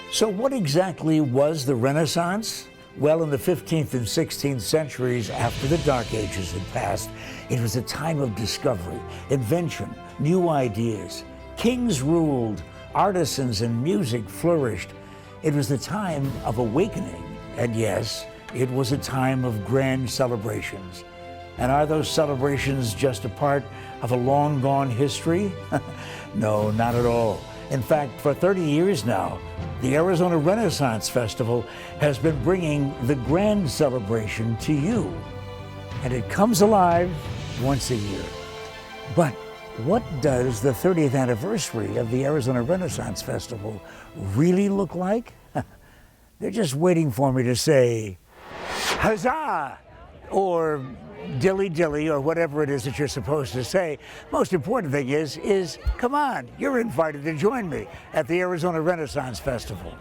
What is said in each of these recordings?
So what exactly was the Renaissance? Well, in the 15th and 16th centuries, after the Dark Ages had passed, it was a time of discovery, invention, new ideas. Kings ruled, artisans and music flourished. It was the time of awakening, and yes, it was a time of grand celebrations. And are those celebrations just a part of a long-gone history? No, not at all. In fact, for 30 years now, the Arizona Renaissance Festival has been bringing the grand celebration to you. And it comes alive once a year. But what does the 30th anniversary of the Arizona Renaissance Festival really look like? They're just waiting for me to say, huzzah! Or dilly dilly, or whatever it is that you're supposed to say. Most important thing is come on, you're invited to join me at the Arizona Renaissance Festival.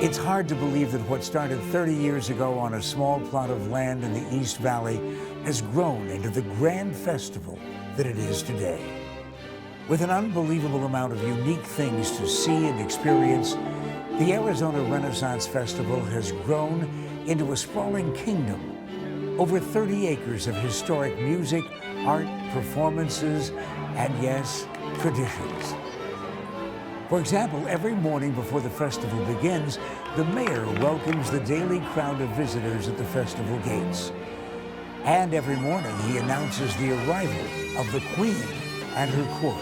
It's hard to believe that what started 30 years ago on a small plot of land in the East Valley has grown into the grand festival that it is today. With an unbelievable amount of unique things to see and experience, the Arizona Renaissance Festival has grown into a sprawling kingdom. Over 30 acres of historic music, art, performances, and yes, traditions. For example, every morning before the festival begins, the mayor welcomes the daily crowd of visitors at the festival gates. And every morning he announces the arrival of the Queen and her court.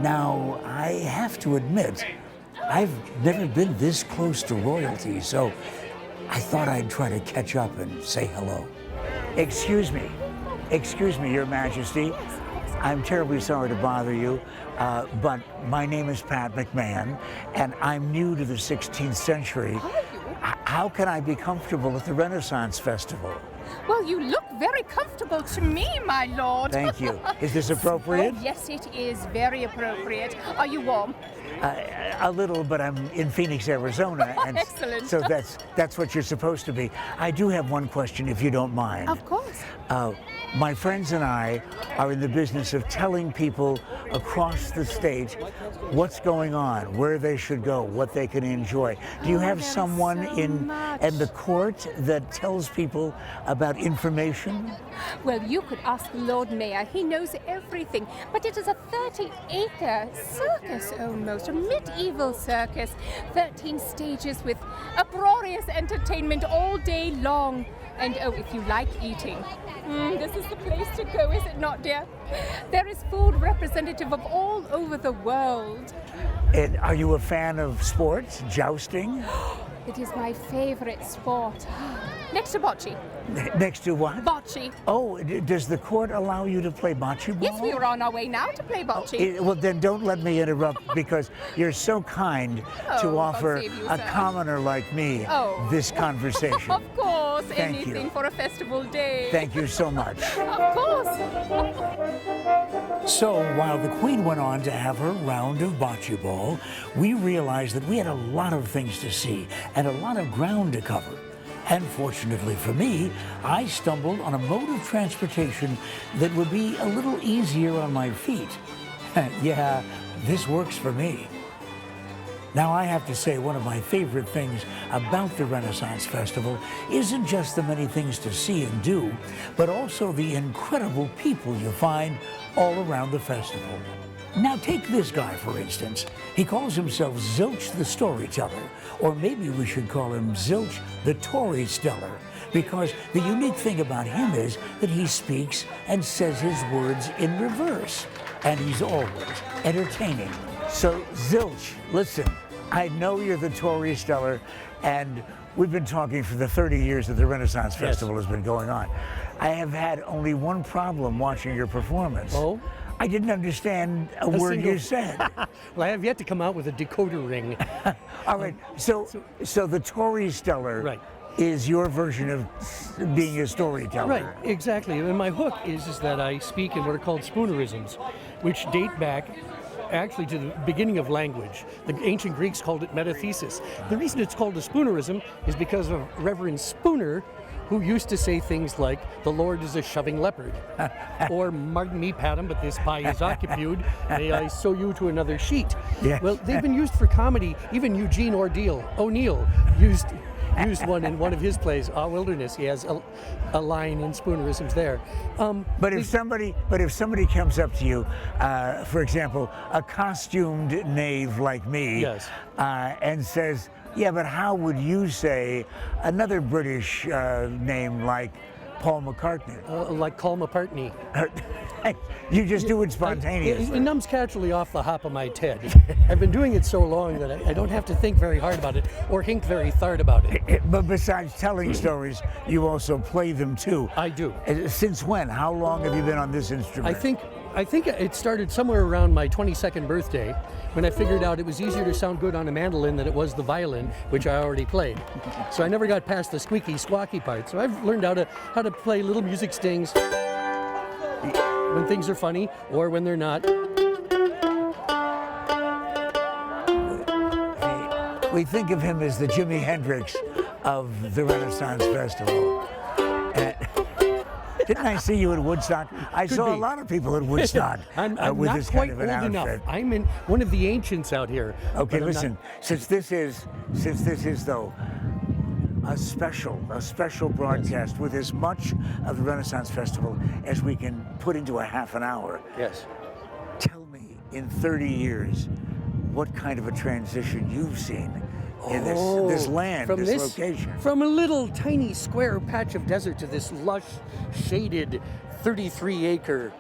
Now, I have to admit, I've never been this close to royalty, so I thought I'd try to catch up and say hello. Excuse me, Your Majesty. I'm terribly sorry to bother you, but my name is Pat McMahon, and I'm new to the 16th century. How can I be comfortable at the Renaissance Festival? Well, you look very comfortable to me, my lord. Thank you. Is this appropriate? Oh, yes, it is very appropriate. Are you warm? A little, but I'm in Phoenix, Arizona, and excellent. So that's what you're supposed to be. I do have one question, if you don't mind. Of course. My friends and I are in the business of telling people across the state what's going on, where they should go, what they can enjoy. Do you have someone in the court that tells people about information? Well, you could ask the Lord Mayor. He knows everything. But it is a 30-acre circus almost, a medieval circus. 13 stages with uproarious entertainment all day long. And oh, if you like eating, this is the place to go, is it not, dear? There is food representative of all over the world. And are you a fan of sports, jousting? It is my favorite sport. Next to bocce. Next to what? Bocce. Oh, does the court allow you to play bocce ball? Yes, we are on our way now to play bocce. Well, then don't let me interrupt because you're so kind to offer a commoner like me this conversation. Of course, Thank anything you. for a festival day. Thank you so much. Of course. So while the Queen went on to have her round of bocce ball, we realized that we had a lot of things to see and a lot of ground to cover. And fortunately for me, I stumbled on a mode of transportation that would be a little easier on my feet. Yeah, this works for me. Now, I have to say, one of my favorite things about the Renaissance Festival isn't just the many things to see and do, but also the incredible people you find all around the festival. Now, take this guy, for instance. He calls himself Zilch the Storyteller, or maybe we should call him Zilch the Tory Steller, because the unique thing about him is that he speaks and says his words in reverse, and he's always entertaining. So, Zilch, listen, I know you're the Tory Steller, and we've been talking for the 30 years that the Renaissance Festival has been going on. I have had only one problem watching your performance. Oh? I didn't understand a word you said. Well, I have yet to come out with a decoder ring. All right, so the Tory Steller is your version of being a storyteller. Right, exactly. And my hook is that I speak in what are called spoonerisms, which date back actually to the beginning of language. The ancient Greeks called it metathesis. The reason it's called a Spoonerism is because of Reverend Spooner, who used to say things like, "The Lord is a shoving leopard," or "Pardon me, Padam, but this pie is occupied. May I sew you to another sheet?" Yeah. Well, they've been used for comedy. Even Eugene O'Neill used one in one of his plays, Wilderness. He has a line in Spoonerisms there. But if somebody comes up to you, for example, a costumed knave like me, Yes. And says, "Yeah, but how would you say another British name like Paul McCartney?" Like Call McCartney. You just do it spontaneously. It numbs casually off the hop of my head. I've been doing it so long that I don't have to think very hard about it or think very hard about it. But besides telling stories, you also play them too. I do. Since when? How long have you been on this instrument? I think it started somewhere around my 22nd birthday when I figured out it was easier to sound good on a mandolin than it was the violin, which I already played. So I never got past the squeaky, squawky part. So I've learned how to play little music stings when things are funny or when they're not. We think of him as the Jimi Hendrix of the Renaissance Festival. Didn't I see you at Woodstock? I saw a lot of people at Woodstock I'm with not this quite kind of an old outfit. enough. I'm in one of the ancients out here. Okay, but I'm listen. Since this is though a special broadcast with as much of the Renaissance Festival as we can put into a half an hour. Yes. Tell me, in 30 years, what kind of a transition you've seen in this land, this location. From a little tiny square patch of desert to this lush, shaded, 33-acre,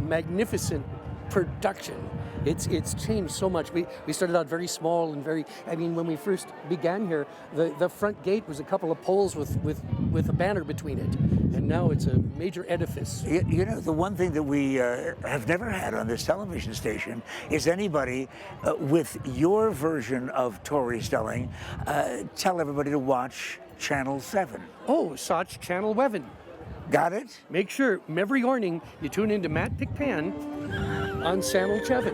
magnificent production. It's changed so much. We started out very small and when we first began here, the front gate was a couple of poles with a banner between it. And now it's a major edifice. You know, the one thing that we have never had on this television station is anybody with your version of Tory Stelling tell everybody to watch Channel 7. Oh, Soch Channel 11. Got it? Make sure every morning you tune into Matt Pickpan on Channel 7.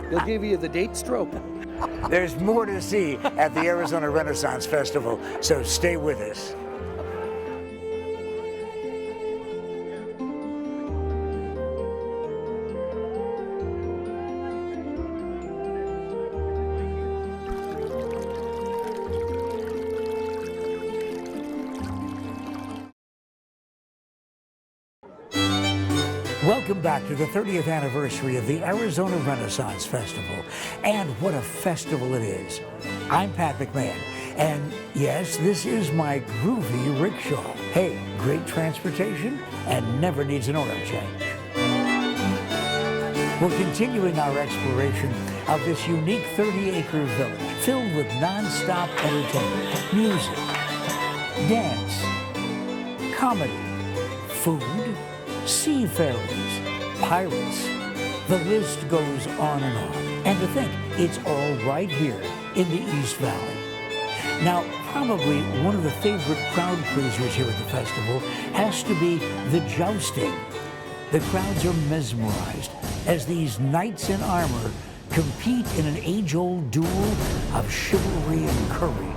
He'll give you the date stroke. There's more to see at the Arizona Renaissance Festival, so stay with us. Welcome back to the 30th anniversary of the Arizona Renaissance Festival. And what a festival it is. I'm Pat McMahon, and yes, this is my groovy rickshaw. Hey, great transportation and never needs an oil change. We're continuing our exploration of this unique 30-acre village filled with non-stop entertainment, music, dance, comedy, food, seafarers, pirates. The list goes on and on. And to think, it's all right here in the East Valley. Now, probably one of the favorite crowd pleasers here at the festival has to be the jousting. The crowds are mesmerized as these knights in armor compete in an age-old duel of chivalry and courage.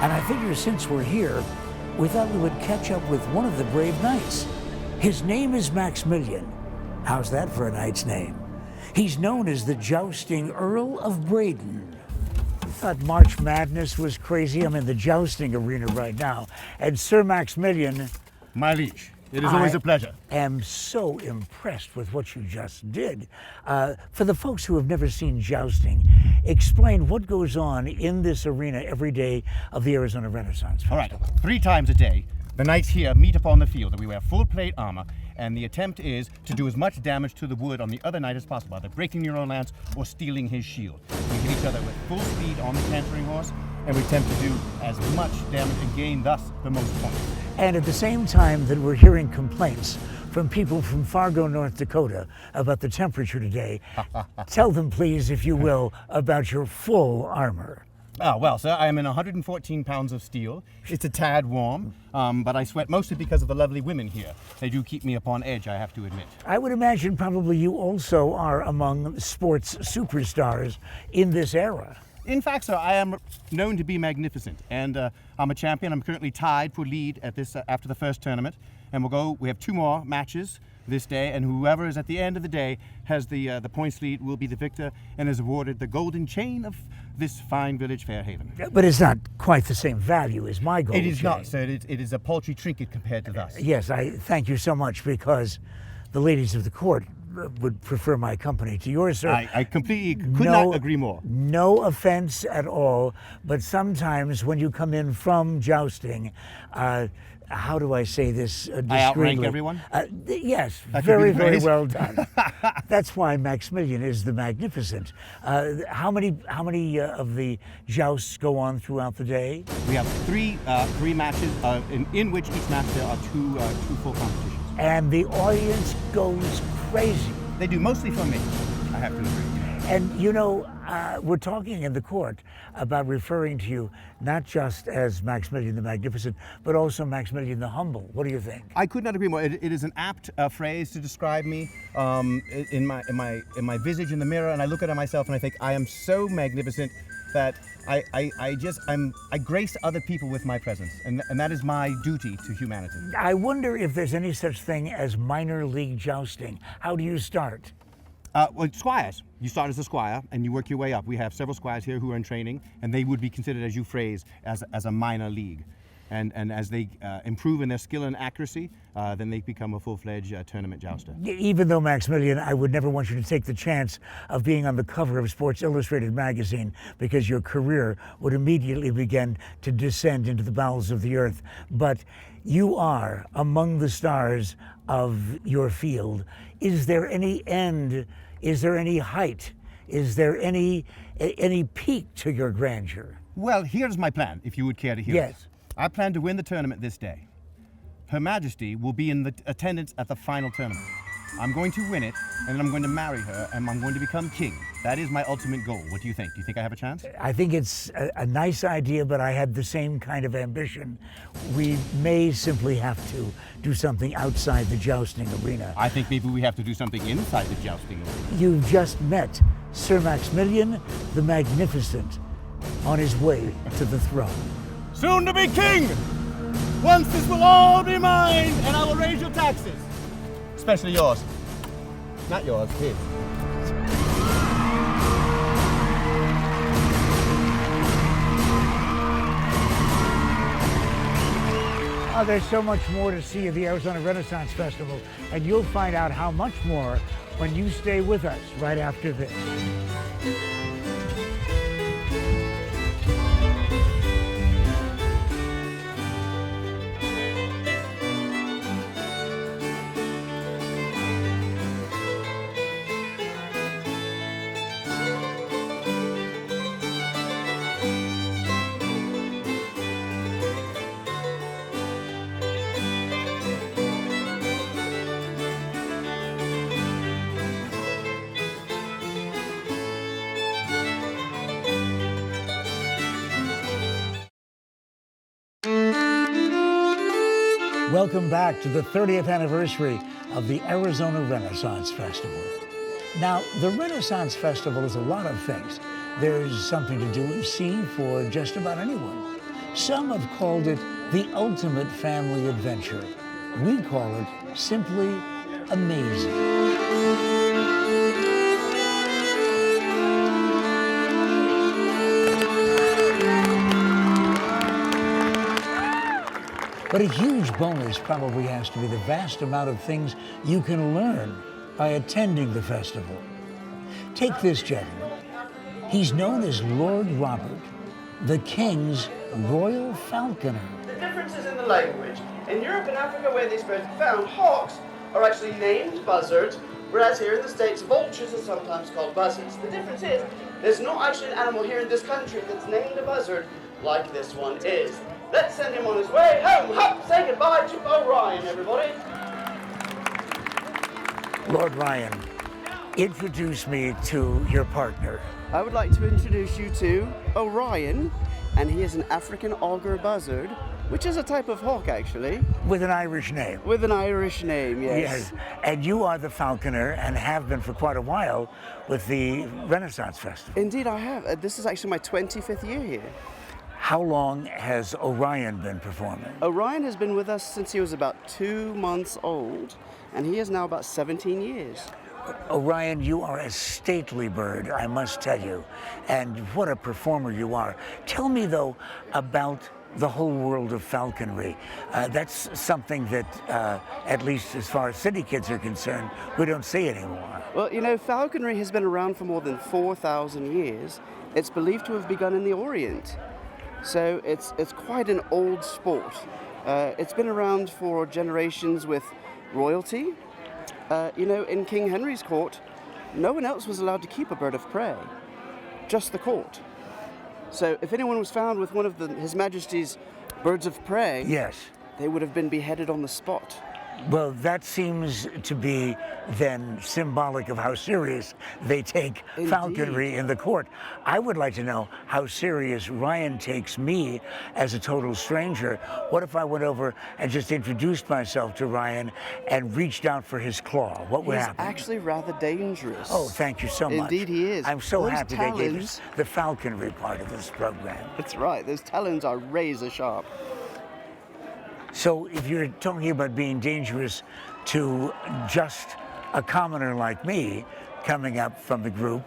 And I figure since we're here, we thought we would catch up with one of the brave knights. His name is Maximilian. How's that for a knight's name? He's known as the Jousting Earl of Braden. Thought March Madness was crazy. I'm in the jousting arena right now. And Sir Maximilian... My liege, It is always a pleasure. I am so impressed with what you just did. For the folks who have never seen jousting, explain what goes on in this arena every day of the Arizona Renaissance All right, Festival. 3 times a day, the knights here meet upon the field, and we wear full plate armor, and the attempt is to do as much damage to the wood on the other knight as possible, either breaking your own lance or stealing his shield. We hit each other with full speed on the cantering horse, and we attempt to do as much damage and gain thus the most points. And at the same time that we're hearing complaints from people from Fargo, North Dakota about the temperature today, tell them please, if you will, about your full armor. Ah, well, sir, I am in 114 pounds of steel. It's a tad warm, but I sweat mostly because of the lovely women here. They do keep me upon edge, I have to admit. I would imagine probably you also are among sports superstars in this era. In fact, sir, I am known to be magnificent, and I'm a champion. I'm currently tied for lead at this after the first tournament, and we have 2 more matches this day, and whoever is at the end of the day has the points lead will be the victor and is awarded the golden chain of this fine village, Fairhaven. But it's not quite the same value as my gold It is chain. not, sir. It is a paltry trinket compared to thus. Yes, I thank you so much, because the ladies of the court would prefer my company to yours, sir. I completely could not agree more. No offense at all, but sometimes when you come in from jousting, how do I say this discreetly? I outrank everyone? Yes, That could very, be the very phrase. well done. That's why Maximilian is the Magnificent. How many of the jousts go on throughout the day? We have three matches, in which each match there are two full competitions. And the audience goes crazy. They do mostly for me, I have to agree. And you know, we're talking in the court about referring to you not just as Maximilian the Magnificent, but also Maximilian the Humble. What do you think? I could not agree more. It is an apt phrase to describe me in my visage in the mirror, and I look at myself and I think I am so magnificent that I grace other people with my presence, and that is my duty to humanity. I wonder if there's any such thing as minor league jousting. How do you start? Well, squires. You start as a squire and you work your way up. We have several squires here who are in training, and they would be considered, as you phrase, as a minor league. And as they improve in their skill and accuracy, then they become a full-fledged tournament jouster. Even though, Maximilian, I would never want you to take the chance of being on the cover of Sports Illustrated magazine, because your career would immediately begin to descend into the bowels of the earth. But you are among the stars of your field. Is there any end? Is there any height? Is there any peak to your grandeur? Well, here's my plan, if you would care to hear Yes. it. I plan to win the tournament this day. Her Majesty will be in the attendance at the final tournament. I'm going to win it, and then I'm going to marry her, and I'm going to become king. That is my ultimate goal. What do you think? Do you think I have a chance? I think it's a nice idea, but I had the same kind of ambition. We may simply have to do something outside the jousting arena. I think maybe we have to do something inside the jousting arena. You've just met Sir Maximilian the Magnificent on his way to the throne. Soon to be king! Once this will all be mine, and I will raise your taxes. Especially yours. Not yours, his. Oh, there's so much more to see at the Arizona Renaissance Festival, and you'll find out how much more when you stay with us right after this. Welcome back to the 30th anniversary of the Arizona Renaissance Festival. Now, the Renaissance Festival is a lot of things. There's something to do and see for just about anyone. Some have called it the ultimate family adventure. We call it simply amazing. But a huge bonus probably has to be the vast amount of things you can learn by attending the festival. Take this gentleman. He's known as Lord Robert, the King's Royal Falconer. The difference is in the language. In Europe and Africa, where these birds are found, hawks are actually named buzzards, whereas here in the States, vultures are sometimes called buzzards. The difference is, there's not actually an animal here in this country that's named a buzzard like this one is. Let's send him on his way home. Hop, say goodbye to Orion, everybody. Lord Ryan, introduce me to your partner. I would like to introduce you to Orion, and he is an African auger buzzard, which is a type of hawk, actually. With an Irish name. With an Irish name, yes. Yes, and you are the falconer and have been for quite a while with the Renaissance Festival. Indeed, I have. This is actually my 25th year here. How long has Orion been performing? Orion has been with us since he was about 2 months old, and he is now about 17 years. Orion, you are a stately bird, I must tell you, and what a performer you are. Tell me, though, about the whole world of falconry. That's something that, at least as far as city kids are concerned, we don't see anymore. Well, you know, falconry has been around for more than 4,000 years. It's believed to have begun in the Orient. So it's quite an old sport. It's been around for generations with royalty. You know, in King Henry's court, no one else was allowed to keep a bird of prey, just the court. So if anyone was found with one of His Majesty's birds of prey, yes, they would have been beheaded on the spot. Well, that seems to be then symbolic of how serious they take Indeed. Falconry in the court. I would like to know how serious Ryan takes me as a total stranger. What if I went over and just introduced myself to Ryan and reached out for his claw? What would happen? He's actually rather dangerous. Oh, thank you so much. Indeed he is. I'm so Those happy they gave us talons- the falconry part of this program. That's right, those talons are razor sharp. So if you're talking about being dangerous to just a commoner like me coming up from the group,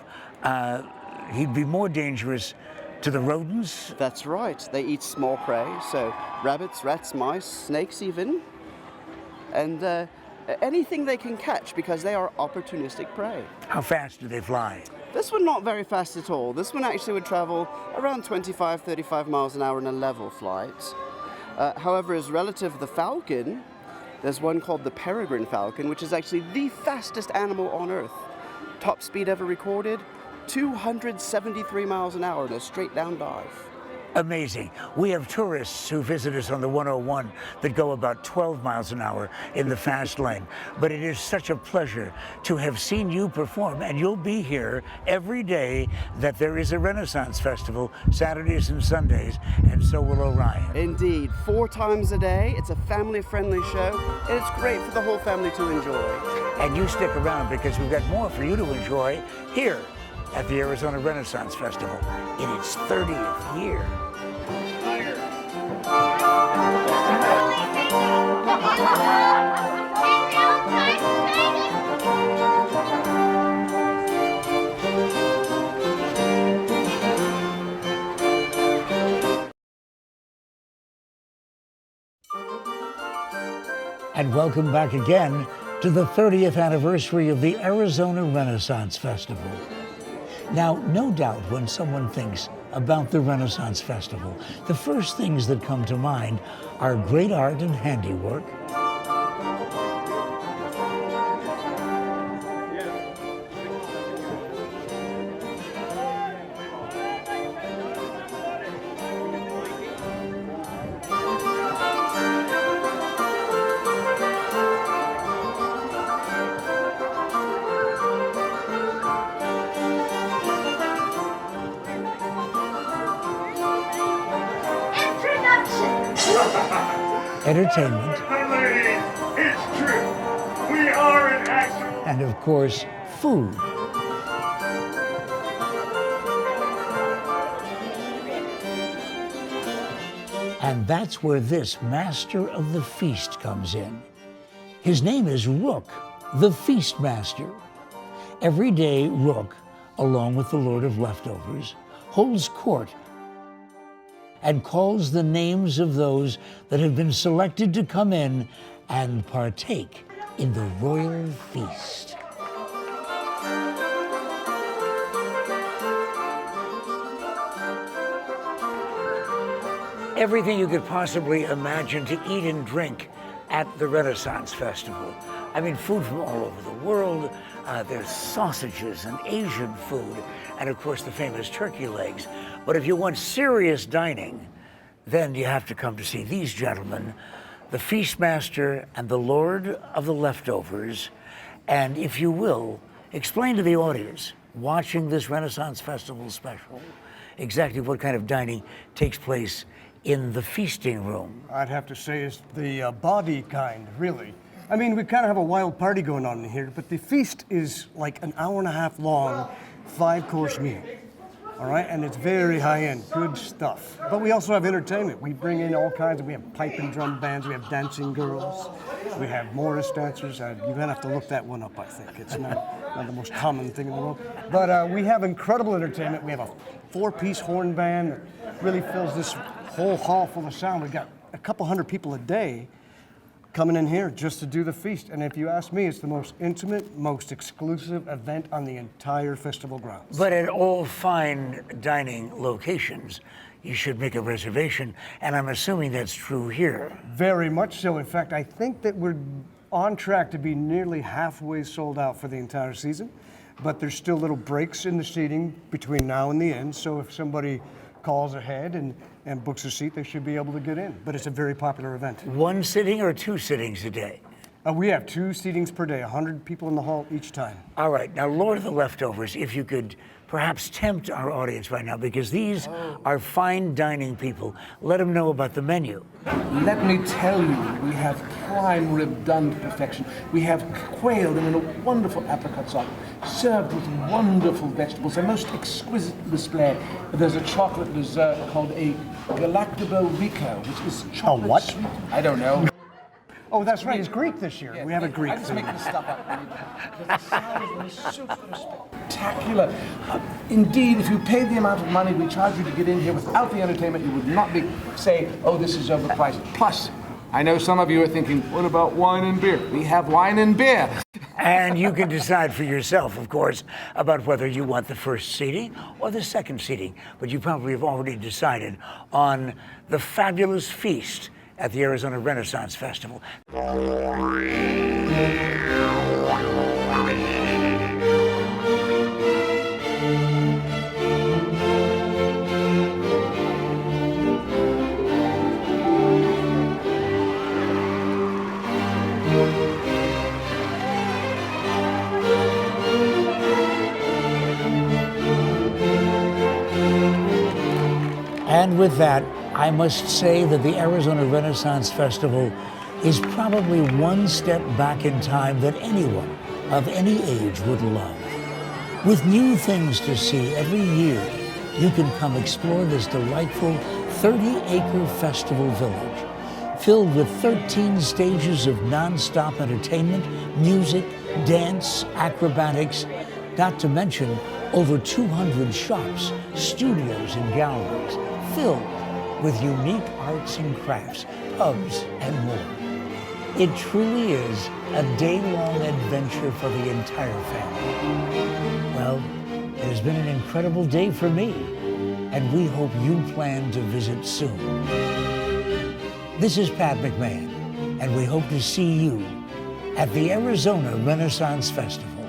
he'd be more dangerous to the rodents. That's right, they eat small prey, so rabbits, rats, mice, snakes even, and anything they can catch because they are opportunistic prey. How fast do they fly? This one not very fast at all. This one actually would travel around 25, 35 miles an hour in a level flight. However, as relative to the falcon, there's one called the peregrine falcon, which is actually the fastest animal on Earth. Top speed ever recorded, 273 miles an hour in a straight down dive. Amazing. We have tourists who visit us on the 101 that go about 12 miles an hour in the fast lane. But it is such a pleasure to have seen you perform, and you'll be here every day that there is a Renaissance Festival, Saturdays and Sundays, and so will Orion. Indeed, 4 times a day. It's a family-friendly show, and it's great for the whole family to enjoy. And you stick around because we've got more for you to enjoy here at the Arizona Renaissance Festival in its 30th year. And welcome back again to the 30th anniversary of the Arizona Renaissance Festival. Now, no doubt when someone thinks about the Renaissance Festival, the first things that come to mind are great art and handiwork, entertainment, Ladies, it's true. We are an actual. and of course, food. And that's where this master of the feast comes in. His name is Rook, the feast master. Every day, Rook, along with the Lord of Leftovers, holds court and calls the names of those that have been selected to come in and partake in the royal feast. Everything you could possibly imagine to eat and drink at the Renaissance Festival. I mean, food from all over the world. There's sausages and Asian food, and of course the famous turkey legs. But if you want serious dining, then you have to come to see these gentlemen, the Feastmaster and the Lord of the Leftovers. And if you will, explain to the audience watching this Renaissance Festival special exactly what kind of dining takes place in the feasting room. I'd have to say it's the body kind, really. I mean, we kind of have a wild party going on in here, but the feast is like an hour and a half long, 5-course meal. All right, and it's very high-end, good stuff. But we also have entertainment. We bring in all kinds of, we have pipe and drum bands, we have dancing girls, we have Morris dancers. You're gonna have to look that one up, I think. It's not the most common thing in the world. But we have incredible entertainment. We have a 4-piece horn band that really fills this whole hall full of sound. We've got a couple hundred people a day coming in here just to do the feast. And if you ask me, it's the most intimate, most exclusive event on the entire festival grounds. But at all fine dining locations, you should make a reservation, and I'm assuming that's true here. Very much so. In fact, I think that we're on track to be nearly halfway sold out for the entire season, but there's still little breaks in the seating between now and the end, so if somebody calls ahead and books a seat, they should be able to get in. But it's a very popular event. One sitting or 2 sittings a day? We have 2 seatings per day, 100 people in the hall each time. All right, now Lord of the Leftovers, if you could perhaps tempt our audience right now, because these are fine dining people. Let them know about the menu. Let me tell you, we have prime rib done to perfection. We have quail in a wonderful apricot sauce, served with wonderful vegetables, a most exquisite display. There's a chocolate dessert called a Galactibo Rico, which is chocolate. A what? Sweet. I don't know. Oh, that's right, it's Greek this year. We have a Greek I just theme. make this stuff up. The sound is super spectacular. Indeed, if you paid the amount of money we charge you to get in here without the entertainment, you would not say, oh, this is overpriced. Plus, I know some of you are thinking, what about wine and beer? We have wine and beer. And you can decide for yourself, of course, about whether you want the first seating or the second seating. But you probably have already decided on the fabulous feast at the Arizona Renaissance Festival. And with that, I must say that the Arizona Renaissance Festival is probably one step back in time that anyone of any age would love. With new things to see every year, you can come explore this delightful 30-acre festival village, filled with 13 stages of non-stop entertainment, music, dance, acrobatics, not to mention over 200 shops, studios, and galleries filled with unique arts and crafts, pubs, and more. It truly is a day-long adventure for the entire family. Well, it has been an incredible day for me, and we hope you plan to visit soon. This is Pat McMahon, and we hope to see you at the Arizona Renaissance Festival.